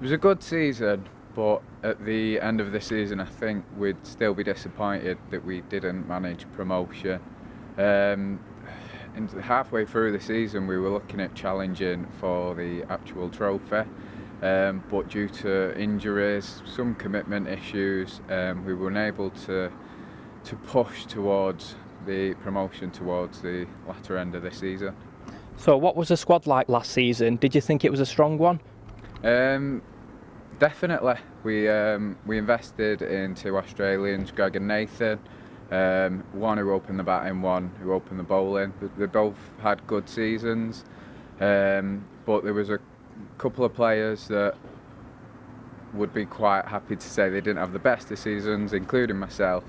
was a good season, but at the end of the season I think we'd still be disappointed that we didn't manage promotion. Halfway through the season we were looking at challenging for the actual trophy, but due to injuries, some commitment issues, we were unable to push towards the promotion towards the latter end of the season. So what was the squad like last season? Did you think it was a strong one? Definitely. We invested in 2 Australians, Greg and Nathan, one who opened the batting, one who opened the bowling. They both had good seasons, but there was a couple of players that would be quite happy to say they didn't have the best of seasons, including myself,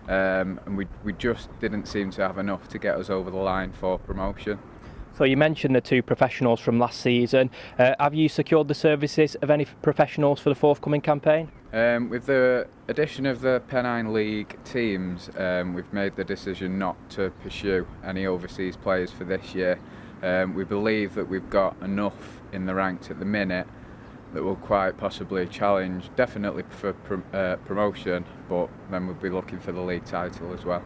and we just didn't seem to have enough to get us over the line for promotion. So you mentioned the 2 professionals from last season. Have you secured the services of any professionals for the forthcoming campaign? With the addition of the Pennine League teams, we've made the decision not to pursue any overseas players for this year. We believe that we've got enough in the ranks at the minute that will quite possibly challenge, definitely for promotion, but then we'll be looking for the league title as well.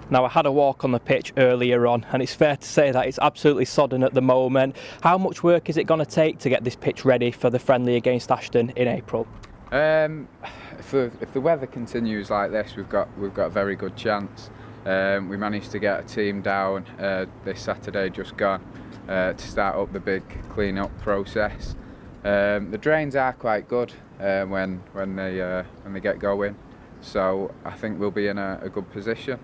Now, I had a walk on the pitch earlier on, and it's fair to say that it's absolutely sodden at the moment. How much work is it going to take to get this pitch ready for the friendly against Ashton in April? If the weather continues like this, we've got a very good chance. We managed to get a team down this Saturday just gone to start up the big clean-up process. The drains are quite good when they get going, so I think we'll be in a good position.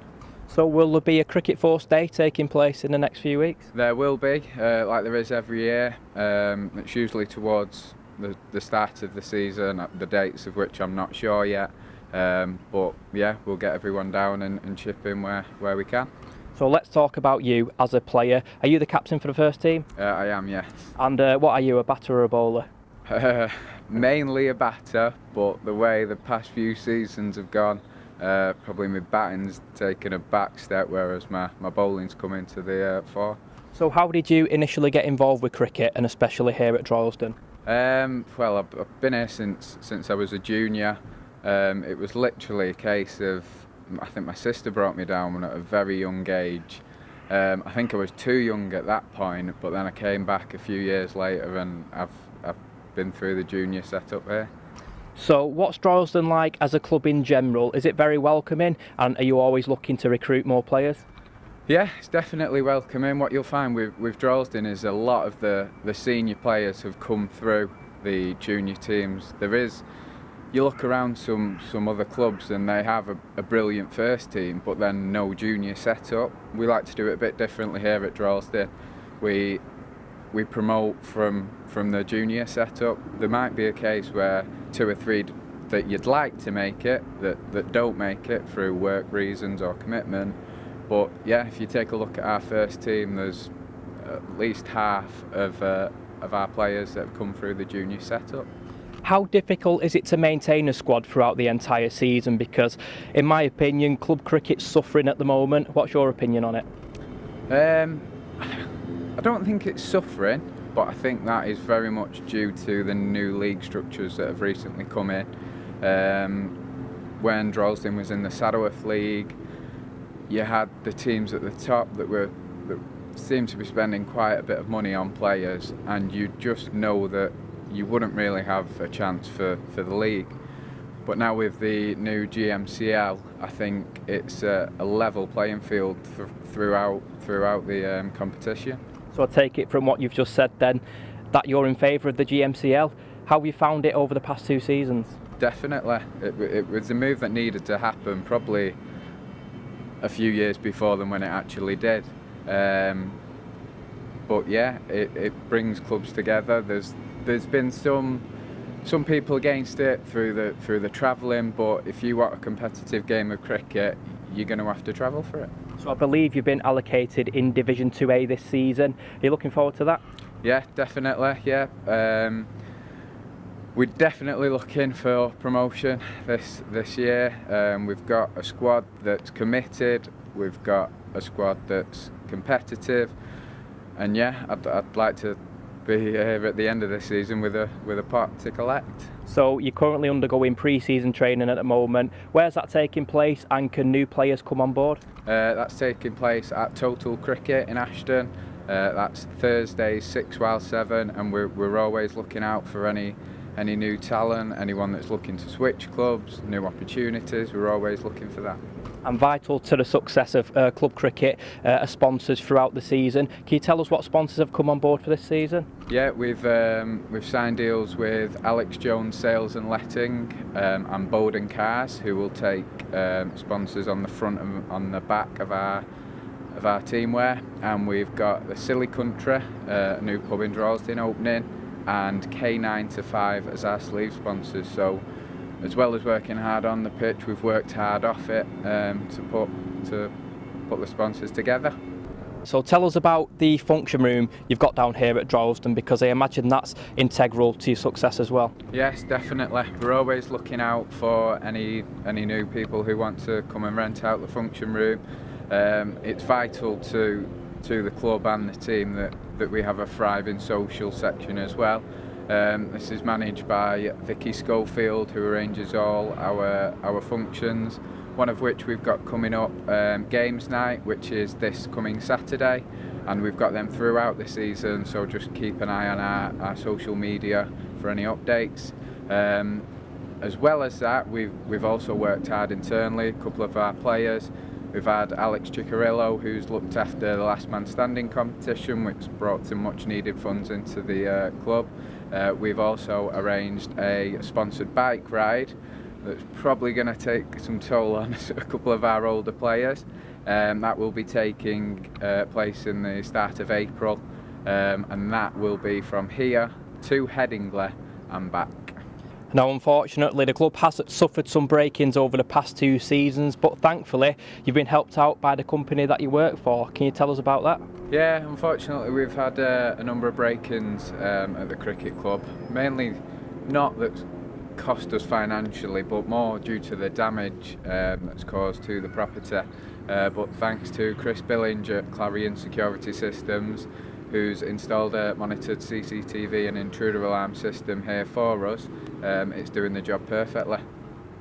So will there be a Cricket Force Day taking place in the next few weeks? There will be, like there is every year. It's usually towards the start of the season, the dates of which I'm not sure yet. But yeah, we'll get everyone down and chip in where we can. So let's talk about you as a player. Are you the captain for the first team? I am, yes. And what are you, a batter or a bowler? Mainly a batter, but the way the past few seasons have gone, probably my batting's taken a back step, whereas my bowling's come into the fore. So how did you initially get involved with cricket, and especially here at Droylsden? Well, I've been here since I was a junior. It was literally a case of, I think my sister brought me down at a very young age. I think I was too young at that point, but then I came back a few years later and I've been through the junior setup here. So what's Droylsden like as a club in general? Is it very welcoming, and are you always looking to recruit more players? Yeah, it's definitely welcoming. What you'll find with Droylsden is a lot of the senior players have come through the junior teams. You look around some other clubs and they have a brilliant first team, but then no junior setup. We like to do it a bit differently here at Droylsden. We promote from the junior setup. There might be a case where 2 or 3 that you'd like to make it that don't make it through work reasons or commitment. But yeah, if you take a look at our first team, there's at least half of our players that have come through the junior setup. How difficult is it to maintain a squad throughout the entire season? Because in my opinion, club cricket's suffering at the moment. What's your opinion on it? I don't think it's suffering, but I think that is very much due to the new league structures that have recently come in. When Droylsden was in the Saddleworth League, you had the teams at the top that seemed to be spending quite a bit of money on players, and you just know that you wouldn't really have a chance for the league. But now with the new GMCL, I think it's a level playing field throughout the competition. So I take it from what you've just said then that you're in favour of the GMCL. How have you found it over the past 2 seasons? Definitely. It was a move that needed to happen probably a few years before than when it actually did. But yeah, it brings clubs together. There's been some people against it through the travelling, but if you want a competitive game of cricket, you're going to have to travel for it. So I believe you've been allocated in Division 2A this season. Are you looking forward to that? Yeah, definitely. Yeah, we're definitely looking for promotion this year. We've got a squad that's committed. We've got a squad that's competitive, and yeah, I'd like to be here at the end of the season with a pot to collect. So you're currently undergoing pre-season training at the moment. Where's that taking place, and can new players come on board? That's taking place at Total Cricket in Ashton. That's Thursdays 6 while 7, and we're always looking out for any new talent, anyone that's looking to switch clubs, new opportunities. We're always looking for that. And vital to the success of club cricket are sponsors throughout the season. Can you tell us what sponsors have come on board for this season? Yeah, we've signed deals with Alex Jones Sales and Letting and Bowden Cars, who will take sponsors on the front and on the back of our teamwear. And we've got the Silly Country, a new pub in Droylsden opening, and K9 to 5 as our sleeve sponsors. So as well as working hard on the pitch, we've worked hard off it to put the sponsors together. So tell us about the function room you've got down here at Droylsden, because I imagine that's integral to your success as well. Yes, definitely. We're always looking out for any new people who want to come and rent out the function room. It's vital to the club and the team that we have a thriving social section as well. This is managed by Vicky Schofield, who arranges all our functions, one of which we've got coming up, Games Night, which is this coming Saturday, and we've got them throughout the season, so just keep an eye on our social media for any updates. As well as that, we've also worked hard internally. A couple of our players, we've had Alex Ciccarillo, who's looked after the Last Man Standing competition, which brought some much needed funds into the club. We've also arranged a sponsored bike ride that's probably going to take some toll on a couple of our older players. That will be taking place in the start of April, and that will be from here to Headingley and back. Now, unfortunately, the club has suffered some break-ins over the past 2 seasons, but thankfully you've been helped out by the company that you work for. Can you tell us about that? Yeah, unfortunately we've had a number of break-ins at the cricket club, mainly not that cost us financially, but more due to the damage that's caused to the property. But thanks to Chris Billinge at Clarion Security Systems, who's installed a monitored CCTV and intruder alarm system here for us, it's doing the job perfectly.